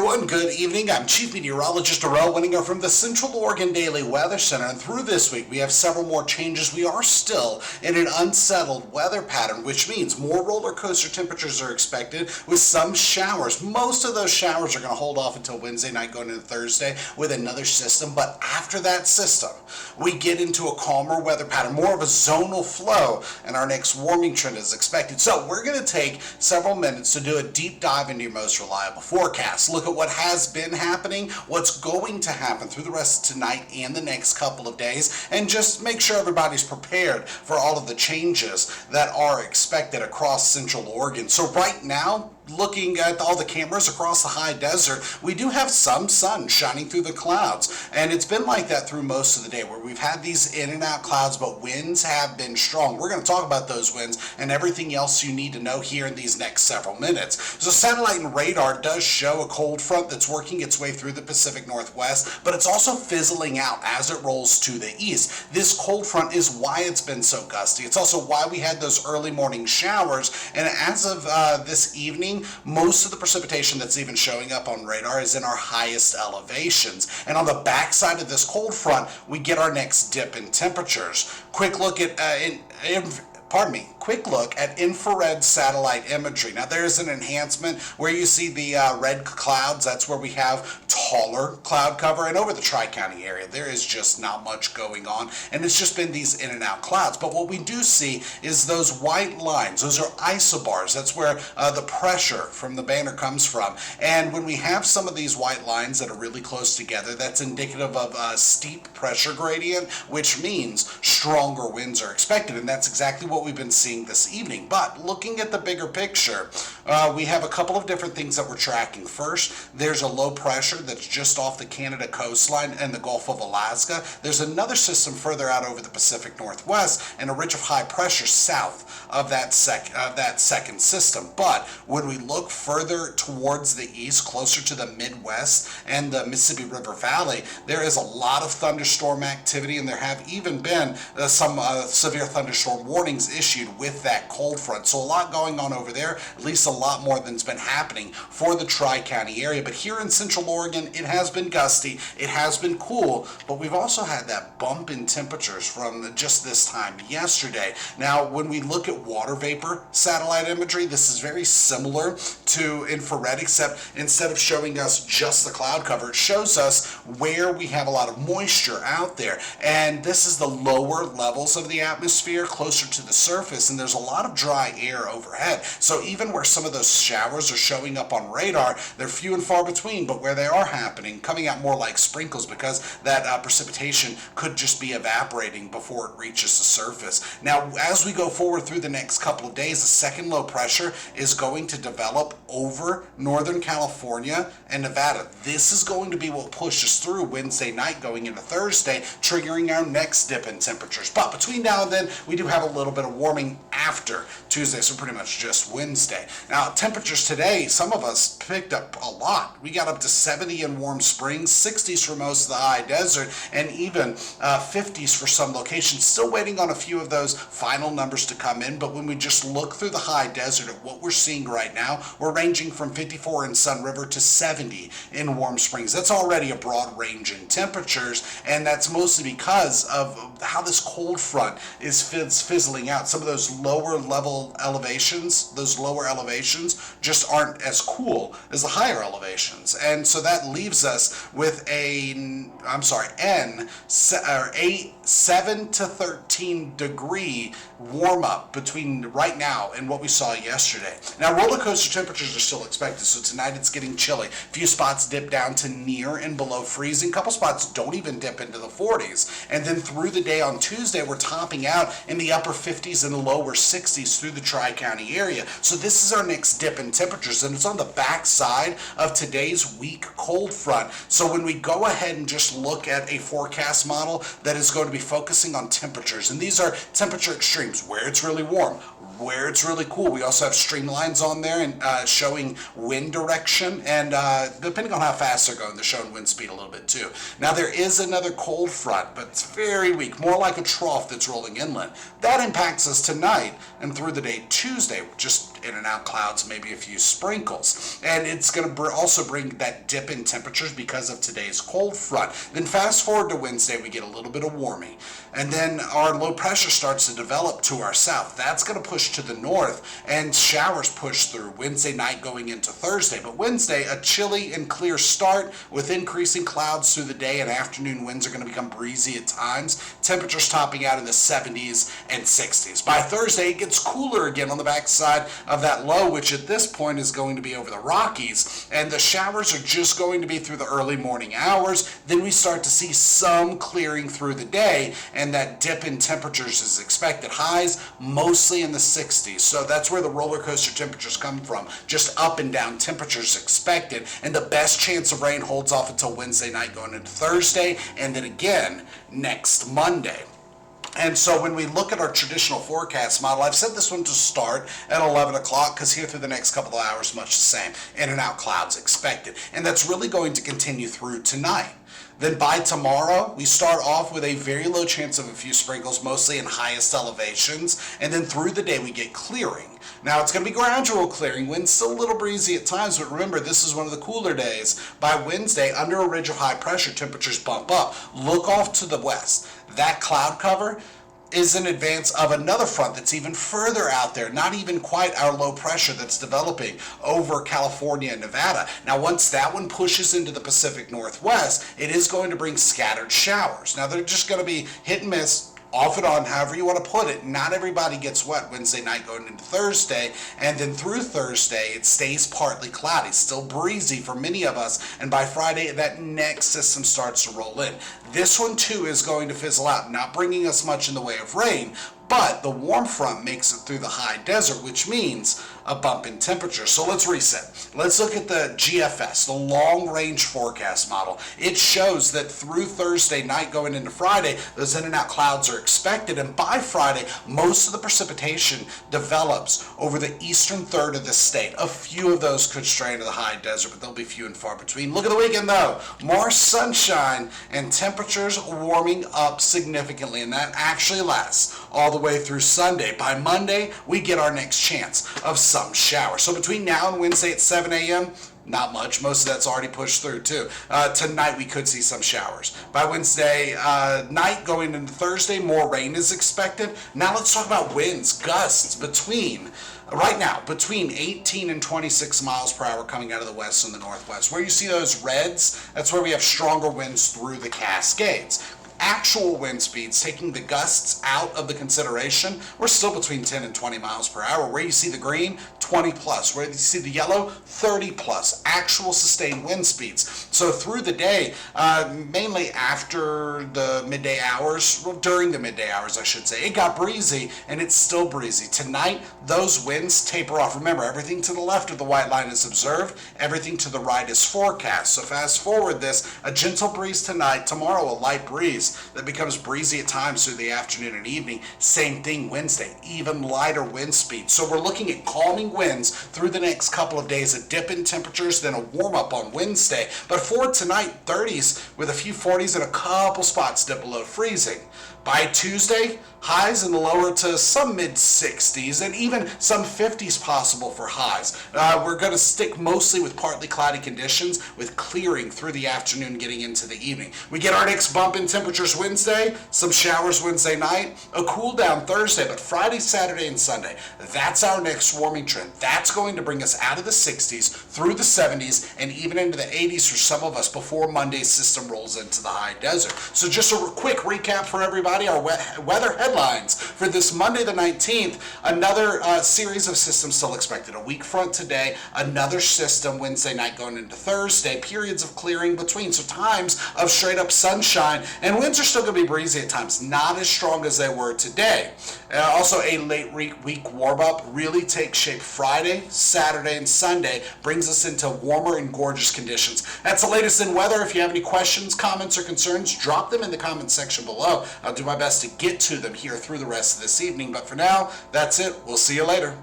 everyone, good evening. I'm Chief Meteorologist Darrell Winninger from the Central Oregon Daily Weather Center, and through this week we have several more changes. We are still in an unsettled weather pattern, which means more roller coaster temperatures are expected with some showers. Most of those showers are going to hold off until Wednesday night going into Thursday with another system, but after that system we get into a calmer weather pattern, more of a zonal flow, and our next warming trend is expected. So we're going to take several minutes to do a deep dive into your most reliable forecast. Look at what has been happening, what's going to happen through the rest of tonight and the next couple of days, and just make sure everybody's prepared for all of the changes that are expected across Central Oregon. So right now, looking at all the cameras across the high desert, we do have some sun shining through the clouds, and it's been like that through most of the day where we've had these in and out clouds, but winds have been strong. We're going to talk about those winds and everything else you need to know here in these next several minutes. So satellite and radar does show a cold front that's working its way through the Pacific Northwest, but it's also fizzling out as it rolls to the east. This cold front is why it's been so gusty. It's also why we had those early morning showers, and as of this evening, most of the precipitation that's even showing up on radar is in our highest elevations. And on the backside of this cold front, we get our next dip in temperatures. Quick look at infrared satellite imagery. Now there is an enhancement where you see the red clouds. That's where we have taller cloud cover, and over the Tri-County area there is just not much going on, and it's just been these in and out clouds. But what we do see is those white lines. Those are isobars. That's where the pressure from the banner comes from, and when we have some of these white lines that are really close together, that's indicative of a steep pressure gradient, which means stronger winds are expected, and that's exactly what we've been seeing this evening. But looking at the bigger picture, we have a couple of different things that we're tracking. First, there's a low pressure that's just off the Canada coastline and the Gulf of Alaska. There's another system further out over the Pacific Northwest and a ridge of high pressure south of that second system. But when we look further towards the east, closer to the Midwest and the Mississippi River Valley, there is a lot of thunderstorm activity, and there have even been some severe thunderstorm warnings issued with that cold front. So a lot going on over there, at least a lot more than's been happening for the Tri-County area. But here in Central Oregon, it has been gusty, it has been cool, but we've also had that bump in temperatures from just this time yesterday. Now, when we look at water vapor satellite imagery, this is very similar to infrared, except instead of showing us just the cloud cover, it shows us where we have a lot of moisture out there. And this is the lower levels of the atmosphere, closer to the surface, and there's a lot of dry air overhead. So even where some of those showers are showing up on radar, they're few and far between, but where they are happening, coming out more like sprinkles, because that precipitation could just be evaporating before it reaches the surface. Now, as we go forward through the next couple of days, the second low pressure is going to develop over Northern California and Nevada. This is going to be what pushes through Wednesday night going into Thursday, triggering our next dip in temperatures. But between now and then, we do have a little bit of warming after Tuesday, so pretty much just Wednesday. Now, temperatures today, some of us picked up a lot. We got up to 70 in Warm Springs, 60s for most of the high desert, and even 50s for some locations. Still waiting on a few of those final numbers to come in, but when we just look through the high desert at what we're seeing right now, we're ranging from 54 in Sun River to 70 in Warm Springs. That's already a broad range in temperatures, and that's mostly because of how this cold front is fizzling out. Some of those lower elevations just aren't as cool as the higher elevations, and so that leaves us with a 7 to 13 degree warm up between right now and what we saw yesterday. Now, roller coaster temperatures are still expected, so tonight it's getting chilly. A few spots dip down to near and below freezing. A couple spots don't even dip into the 40s. And then through the day on Tuesday, we're topping out in the upper 50s and the lower 60s through the Tri-County area. So this is our next dip in temperatures, and it's on the back side of today's weak cold front. So when we go ahead and just look at a forecast model that is going to be focusing on temperatures, and these are temperature extremes where it's really warm, where it's really cool. We also have streamlines on there and showing wind direction, and depending on how fast they're going, they're showing wind speed a little bit too. Now there is another cold front, but it's very weak, more like a trough that's rolling inland. That impacts us tonight and through the day Tuesday, just in and out clouds, maybe a few sprinkles. And it's going to also bring that dip in temperatures because of today's cold front. Then fast forward to Wednesday, we get a little bit of warming. And then our low pressure starts to develop to our south. That's going to push to the north, and showers push through Wednesday night going into Thursday. But Wednesday, a chilly and clear start with increasing clouds through the day, and afternoon winds are going to become breezy at times. Temperatures topping out in the 70s and 60s. By Thursday, it gets cooler again on the backside of that low, which at this point is going to be over the Rockies, and the showers are just going to be through the early morning hours. Then we start to see some clearing through the day, and that dip in temperatures is expected. Highs mostly in the 60s, so that's where the roller coaster temperatures come from. Just up and down temperatures expected, and the best chance of rain holds off until Wednesday night going into Thursday, and then again next Monday. And so when we look at our traditional forecast model, I've set this one to start at 11 o'clock because here through the next couple of hours, much the same. In and out clouds expected. And that's really going to continue through tonight. Then by tomorrow, we start off with a very low chance of a few sprinkles, mostly in highest elevations. And then through the day, we get clearing. Now, it's going to be gradual clearing. Wind's still a little breezy at times, but remember, this is one of the cooler days. By Wednesday, under a ridge of high pressure, temperatures bump up. Look off to the west. That cloud cover is in advance of another front that's even further out there, not even quite our low pressure that's developing over California and Nevada. Now, once that one pushes into the Pacific Northwest, it is going to bring scattered showers. Now, they're just going to be hit and miss, off and on, however you want to put it. Not everybody gets wet Wednesday night going into Thursday, and then through Thursday it stays partly cloudy, still breezy for many of us, and by Friday that next system starts to roll in. This one too is going to fizzle out, not bringing us much in the way of rain, but the warm front makes it through the high desert, which means a bump in temperature. So let's reset. Let's look at the GFS, the long range forecast model. It shows that through Thursday night going into Friday, those in and out clouds are expected, and by Friday, most of the precipitation develops over the eastern third of the state. A few of those could stray into the high desert, but they'll be few and far between. Look at the weekend though. More sunshine and temperatures warming up significantly, and that actually lasts all the way through Sunday. By Monday, we get our next chance of some showers. So between now and Wednesday at 7 a.m., not much. Most of that's already pushed through too. Tonight we could see some showers. By Wednesday night going into Thursday, more rain is expected. Now let's talk about winds, gusts between 18 and 26 miles per hour coming out of the west and the northwest. Where you see those reds, that's where we have stronger winds through the Cascades. Actual wind speeds, taking the gusts out of the consideration, we're still between 10 and 20 miles per hour. Where you see the green, 20 plus. Where you see the yellow, 30 plus. Actual sustained wind speeds. So through the day, mainly after the midday hours, well, during the midday hours, I should say, it got breezy, and it's still breezy. Tonight, those winds taper off. Remember, everything to the left of the white line is observed, everything to the right is forecast. So fast forward this, a gentle breeze tonight, tomorrow a light breeze that becomes breezy at times through the afternoon and evening. Same thing Wednesday, even lighter wind speed. So we're looking at calming winds through the next couple of days, a dip in temperatures, then a warm up on Wednesday. But for tonight, 30s with a few 40s and a couple spots dip below freezing. By Tuesday, highs in the lower to some mid-60s and even some 50s possible for highs. We're going to stick mostly with partly cloudy conditions with clearing through the afternoon getting into the evening. We get our next bump in temperatures Wednesday, some showers Wednesday night, a cool down Thursday, but Friday, Saturday, and Sunday, that's our next warming trend. That's going to bring us out of the 60s through the 70s and even into the 80s for some of us before Monday's system rolls into the high desert. So just a quick recap for everybody. Our weather headlines for this Monday the 19th, another series of systems still expected. A weak front today, another system Wednesday night going into Thursday, periods of clearing between, so times of straight up sunshine, and winds are still going to be breezy at times, not as strong as they were today. Also a late week warm up really takes shape Friday, Saturday, and Sunday, brings us into warmer and gorgeous conditions. That's the latest in weather. If you have any questions, comments, or concerns, drop them in the comments section below. I'll do my best to get to them here through the rest of this evening. But for now, that's it. We'll see you later.